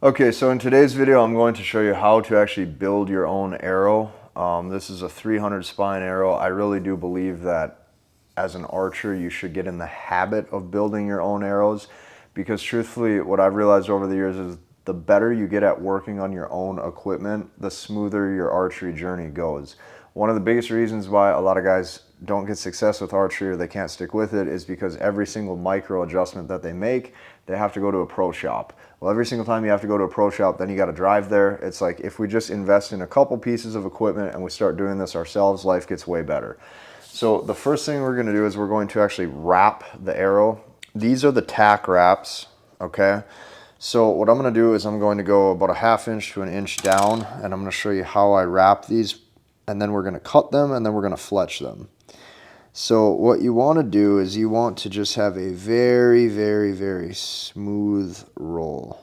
Okay, so in today's video, I'm going to show you how to actually build your own arrow. This is a 300 spine arrow. I really do believe that as an archer, you should get in the habit of building your own arrows, because truthfully, what I've realized over the years is the better you get at working on your own equipment, the smoother your archery journey goes. One of the biggest reasons why a lot of guys don't get success with archery or they can't stick with it is because every single micro adjustment that they make, they have to go to a pro shop. Well, every single time you have to go to a pro shop, then you got to drive there. It's like if we just invest in a couple pieces of equipment and we start doing this ourselves, life gets way better. So the first thing we're going to do is we're going to actually wrap the arrow. These are the tack wraps, okay? So what I'm going to do is I'm going to go about a ½ inch to an inch down, and I'm going to show you how I wrap these, and then we're going to cut them, and then we're going to fletch them. So what you want to do is you want to just have a very, very, very smooth roll.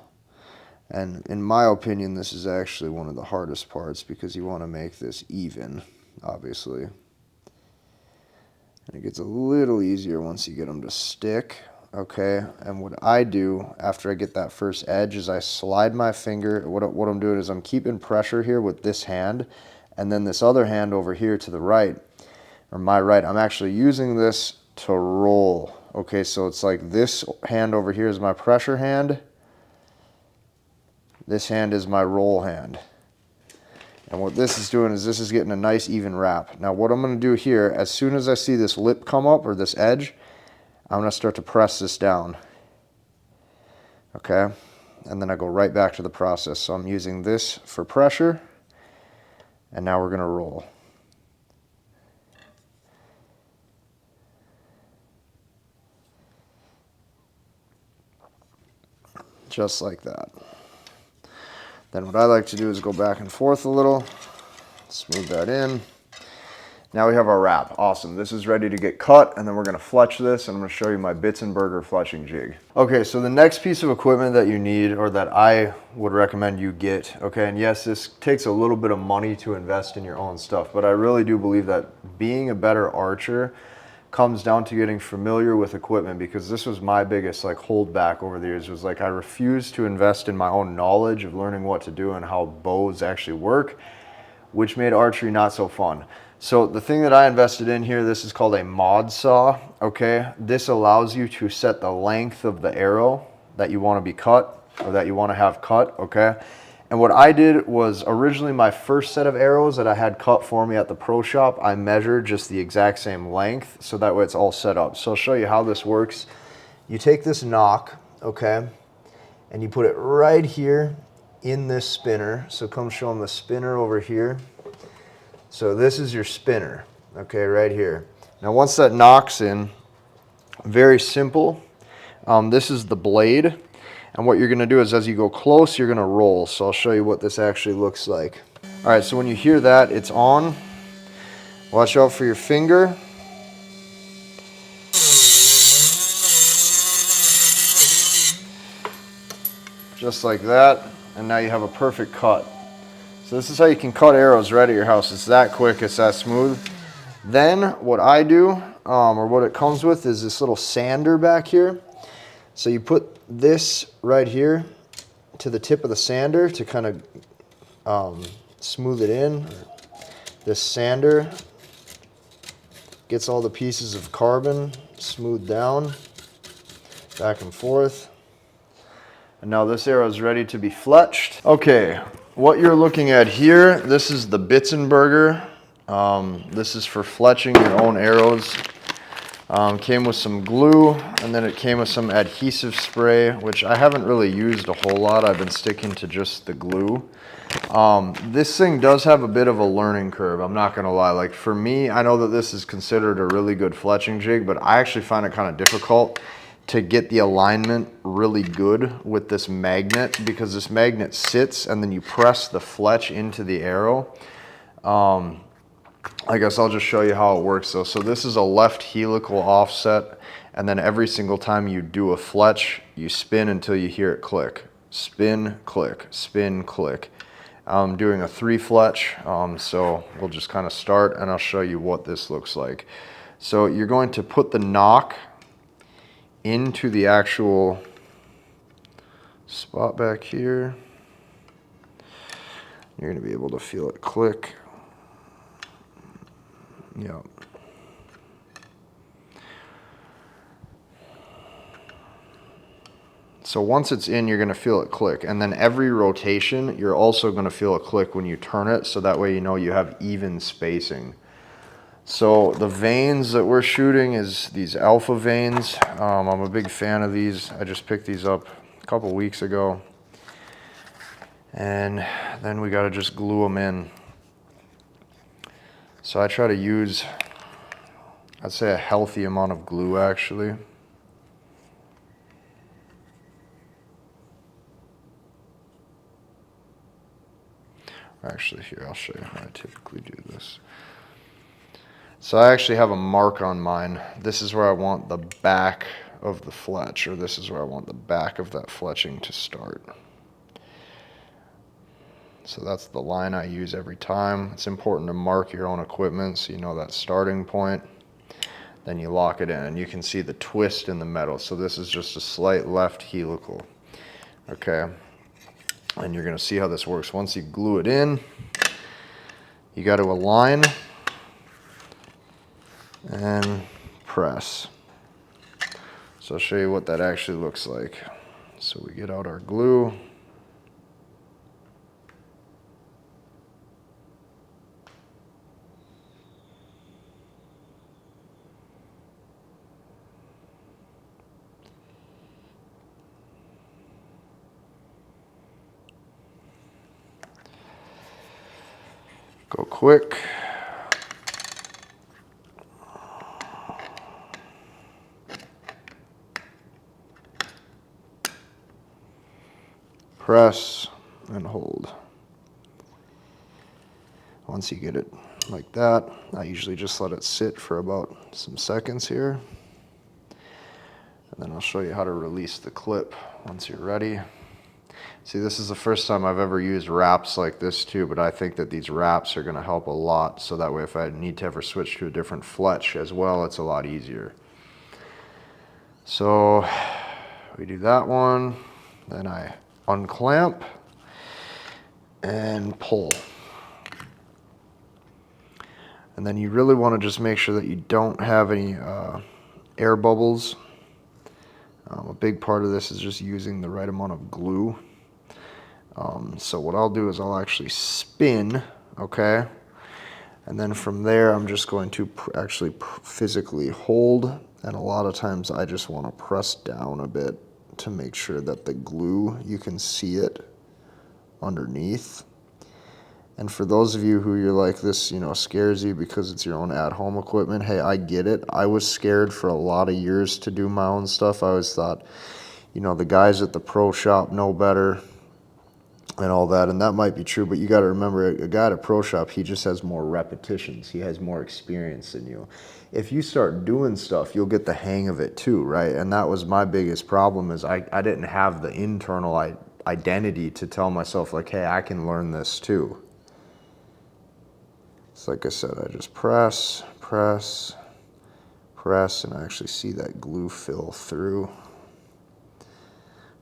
And in my opinion, this is actually one of the hardest parts because you want to make this even, obviously. And it gets a little easier once you get them to stick, okay? And what I do after I get that first edge is I slide my finger. What I'm doing is I'm keeping pressure here with this hand, and then this other hand over here to the right, or my right, I'm actually using this to roll. Okay, so it's like this hand over here is my pressure hand. This hand is my roll hand. And what this is doing is this is getting a nice even wrap. Now what I'm going to do here, as soon as I see this lip come up, or this edge, I'm going to start to press this down. Okay, and then I go right back to the process. So I'm using this for pressure, and now we're going to roll. Just like that. Then what I like to do is go back and forth a little, smooth that in. Now we have our wrap. Awesome. This is ready to get cut, and then we're going to fletch this, and I'm going to show you my bitzenburger fletching jig. Okay, so the next piece of equipment that you need, or that I would recommend you get, okay, and yes, this takes a little bit of money to invest in your own stuff, but I really do believe that being a better archer comes down to getting familiar with equipment, because this was my biggest holdback over the years. Was I refused to invest in my own knowledge of learning what to do and how bows actually work, which made archery not so fun. So the thing that I invested in here, this is called a modsaw, okay? This allows you to set the length of the arrow that you want to be cut, or that you want to have cut, okay? And what I did was, originally my first set of arrows that I had cut for me at the pro shop, I measured just the exact same length, so that way it's all set up. So I'll show you how this works. You take this knock, okay, and you put it right here in this spinner. So come show them the spinner over here. So this is your spinner, okay, right here. Now once that knocks in, very simple. This is the blade. And what you're going to do is as you go close, you're going to roll. So I'll show you what this actually looks like. All right, so when you hear that, it's on. Watch out for your finger. Just like that. And now you have a perfect cut. So this is how you can cut arrows right at your house. It's that quick, it's that smooth. Then what I do, or what it comes with, is this little sander back here. So you put this right here to the tip of the sander to kind of smooth it in. This sander gets all the pieces of carbon smoothed down, back and forth. And now this arrow is ready to be fletched. Okay, what you're looking at here, this is the bitzenburger. This is for fletching your own arrows. Came with some glue, and then it came with some adhesive spray, which I haven't really used a whole lot. I've been sticking to just the glue. This thing does have a bit of a learning curve, I'm not going to lie. Like for me, I know that this is considered a really good fletching jig, but I actually find it kind of difficult to get the alignment really good with this magnet, because this magnet sits and then you press the fletch into the arrow. I guess I'll just show you how it works though. So this is a left helical offset, and then every single time you do a fletch, you spin until you hear it click. Spin, click, spin, click. I'm doing a 3 fletch, so we'll just kind of start and I'll show you what this looks like. So you're going to put the knock into the actual spot back here. You're going to be able to feel it click. Yep. So once it's in, you're going to feel it click. And then every rotation, you're also going to feel it click when you turn it, so that way you know you have even spacing. So the vanes that we're shooting is these alpha vanes. I'm a big fan of these. I just picked these up a couple weeks ago. And then we got to just glue them in. So I try to use, I'd say, a healthy amount of glue actually. Actually, here, I'll show you how I typically do this. So I actually have a mark on mine. This is where I want the back of the fletch, or this is where I want the back of that fletching to start. So that's the line I use every time. It's important to mark your own equipment so you know that starting point. Then you lock it in, and you can see the twist in the metal. So this is just a slight left helical. Okay. And you're going to see how this works. Once you glue it in, you got to align and press. So I'll show you what that actually looks like. So we get out our glue. Go quick. Press and hold. Once you get it like that, I usually just let it sit for about some seconds here. And then I'll show you how to release the clip once you're ready. See, this is the first time I've ever used wraps like this too, but I think that these wraps are going to help a lot, so that way if I need to ever switch to a different fletch as well, it's a lot easier. So we do that one, then I unclamp and pull. And then you really want to just make sure that you don't have any air bubbles. A big part of this is just using the right amount of glue. So what I'll do is I'll actually spin, okay? And then from there, I'm just going to actually physically hold. And a lot of times I just want to press down a bit to make sure that the glue, you can see it underneath. And for those of you who you're like, this, you know, scares you because it's your own at-home equipment, hey, I get it. I was scared for a lot of years to do my own stuff. I always thought, you know, the guys at the pro shop know better and all that, and that might be true, but you got to remember, a guy at a pro shop, he just has more repetitions. He has more experience than you. If you start doing stuff, you'll get the hang of it too, right? And that was my biggest problem, is I didn't have the internal identity to tell myself, like, hey, I can learn this too. So like I said, I just press, press, press, and I actually see that glue fill through.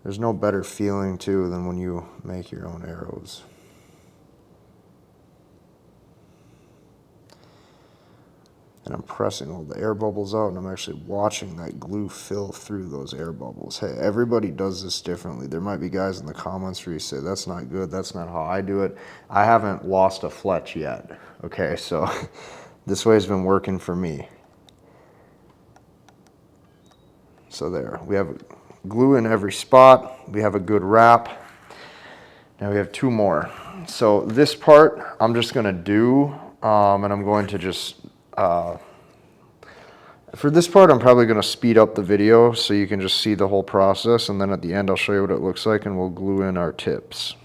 There's no better feeling too than when you make your own arrows. And I'm pressing all the air bubbles out, and I'm actually watching that glue fill through those air bubbles. Hey, everybody does this differently. There might be guys in the comments where you say, that's not good, that's not how I do it. I haven't lost a fletch yet, okay? So this way has been working for me. So there, we have glue in every spot. We have a good wrap. Now we have two more. So this part I'm just going to do, and I'm going to just, for this part I'm probably going to speed up the video so you can just see the whole process, and then at the end I'll show you what it looks like, and we'll glue in our tips.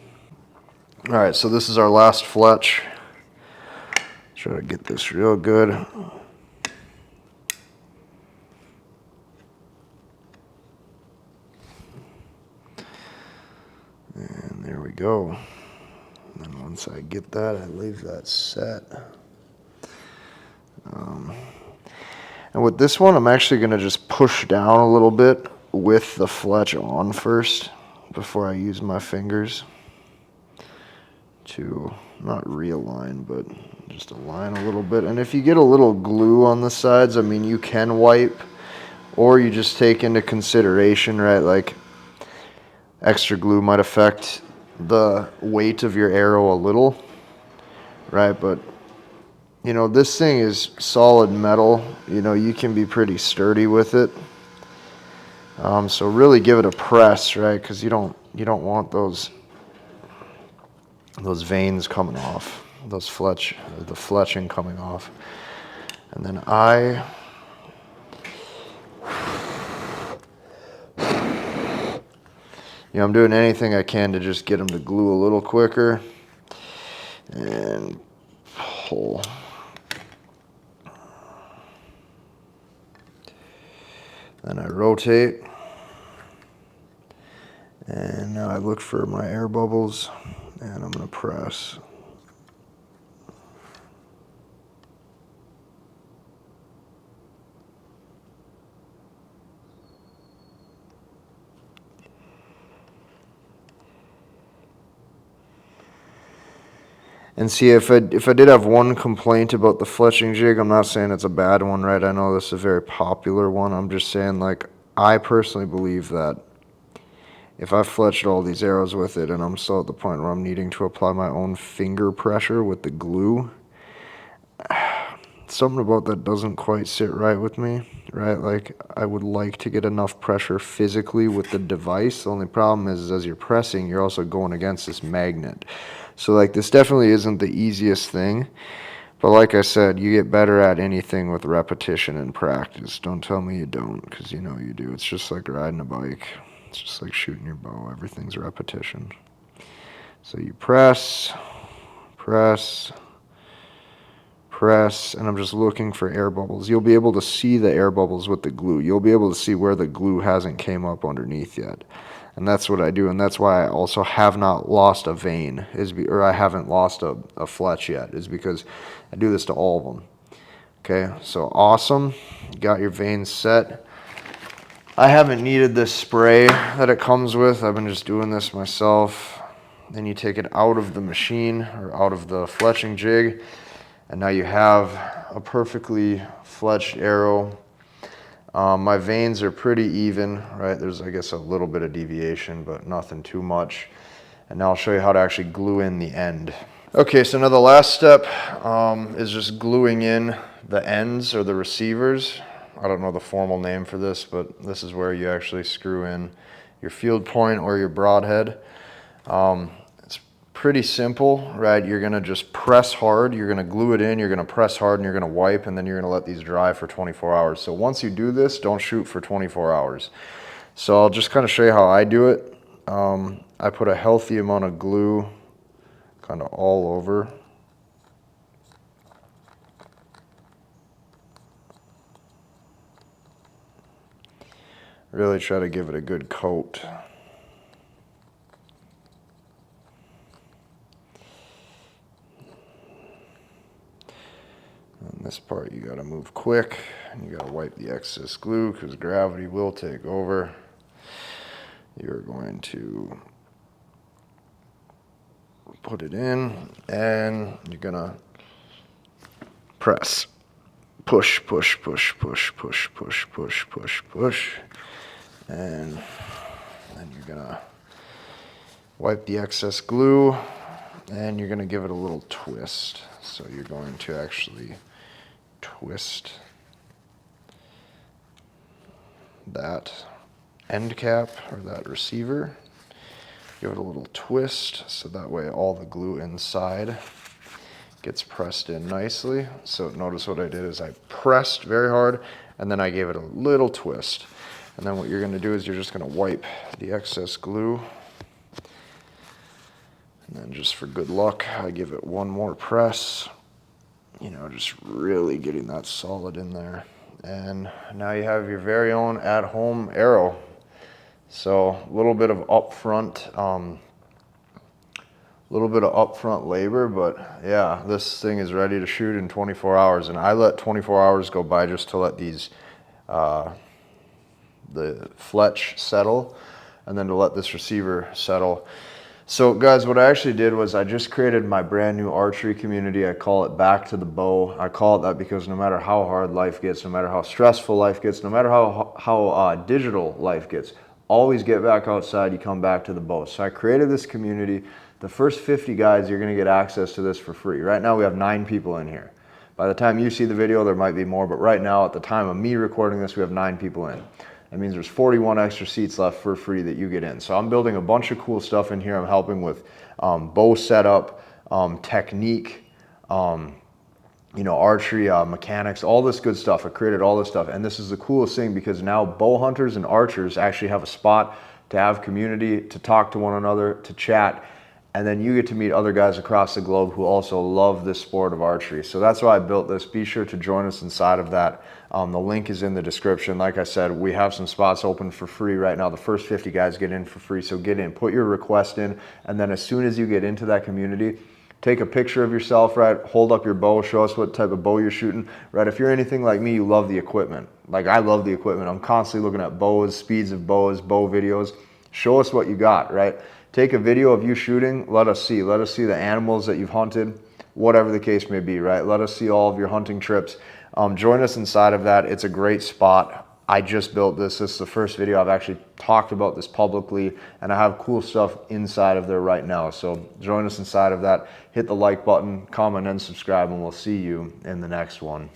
Alright, so this is our last fletch. Try to get this real good. And there we go. And then once I get that, I leave that set. And with this one, I'm actually going to just push down a little bit with the fletch on first before I use my fingers to not realign, but just align a little bit. And if you get a little glue on the sides, I mean, you can wipe, or you just take into consideration, right, like extra glue might affect the weight of your arrow a little, right? But you know, this thing is solid metal. You know, you can be pretty sturdy with it. So really give it a press, right? Because you don't want those veins coming off, the fletching coming off. And then I'm doing anything I can to just get them to glue a little quicker and pull. Then I rotate, and now I look for my air bubbles, and I'm going to press. And see, if I did have one complaint about the fletching jig, I'm not saying it's a bad one, right? I know this is a very popular one. I'm just saying, like, I personally believe that if I've fletched all these arrows with it and I'm still at the point where I'm needing to apply my own finger pressure with the glue, something about that doesn't quite sit right with me, right? Like, I would like to get enough pressure physically with the device. The only problem is as you're pressing, you're also going against this magnet. So like, this definitely isn't the easiest thing, but like I said, you get better at anything with repetition and practice. Don't tell me you don't, because you know you do. It's just like riding a bike. It's just like shooting your bow. Everything's repetition. So you press, press, press, and I'm just looking for air bubbles. You'll be able to see the air bubbles with the glue. You'll be able to see where the glue hasn't came up underneath yet. And that's what I do, and that's why I also have not lost a vein, or I haven't lost a fletch yet, is because I do this to all of them. Okay, so awesome. You got your veins set. I haven't needed this spray that it comes with. I've been just doing this myself. Then you take it out of the machine, or out of the fletching jig, and now you have a perfectly fletched arrow. My veins are pretty even, right? There's, I guess, a little bit of deviation, but nothing too much. And now I'll show you how to actually glue in the end. Okay, so now the last step is just gluing in the ends, or the receivers. I don't know the formal name for this, but this is where you actually screw in your field point or your broadhead. It's pretty simple, right? You're gonna just press hard, you're gonna glue it in, you're gonna press hard, and you're gonna wipe, and then you're gonna let these dry for 24 hours. So once you do this, don't shoot for 24 hours. So I'll just kind of show you how I do it. I put a healthy amount of glue kind of all over. Really try to give it a good coat. On this part, you got to move quick, and you got to wipe the excess glue because gravity will take over. You're going to put it in, and you're going to press. Push, push, push, push, push, push, push, push, push. And then you're going to wipe the excess glue, and you're going to give it a little twist. So you're going to actually twist that end cap, or that receiver. Give it a little twist so that way all the glue inside gets pressed in nicely. So notice what I did is I pressed very hard, and then I gave it a little twist. And then what you're going to do is you're just going to wipe the excess glue. And then just for good luck, I give it one more press. You know, just really getting that solid in there. And now you have your very own at-home arrow. So a little bit of upfront labor, but yeah, this thing is ready to shoot in 24 hours. And I let 24 hours go by just to let these the fletch settle, and then to let this receiver settle. So guys, what I actually did was I just created my brand new archery community. I call it Back to the Bow. I call it that because no matter how hard life gets, no matter how stressful life gets, no matter how digital life gets, always get back outside. You come back to the bow. So I created this community. The first 50 guys, you're going to get access to this for free. Right now we have 9 people in here. By the time you see the video, there might be more, but right now, at the time of me recording this, we have 9 people in. That means there's 41 extra seats left for free that you get in. So I'm building a bunch of cool stuff in here. I'm helping with bow setup, technique, archery, mechanics, all this good stuff. I created all this stuff. And this is the coolest thing because now bow hunters and archers actually have a spot to have community, to talk to one another, to chat. And then you get to meet other guys across the globe who also love this sport of archery. So that's why I built this. Be sure to join us inside of that. The link is in the description. Like I said, we have some spots open for free right now. The first 50 guys get in for free. So get in, put your request in. And then as soon as you get into that community, take a picture of yourself, right? Hold up your bow, show us what type of bow you're shooting, right? If you're anything like me, you love the equipment. Like I love the equipment. I'm constantly looking at bows, speeds of bows, bow videos. Show us what you got, right? Take a video of you shooting, let us see. Let us see the animals that you've hunted, whatever the case may be, right? Let us see all of your hunting trips. Join us inside of that. It's a great spot. I just built this. This is the first video I've actually talked about this publicly, and I have cool stuff inside of there right now. So join us inside of that. Hit the like button, comment, and subscribe, and we'll see you in the next one.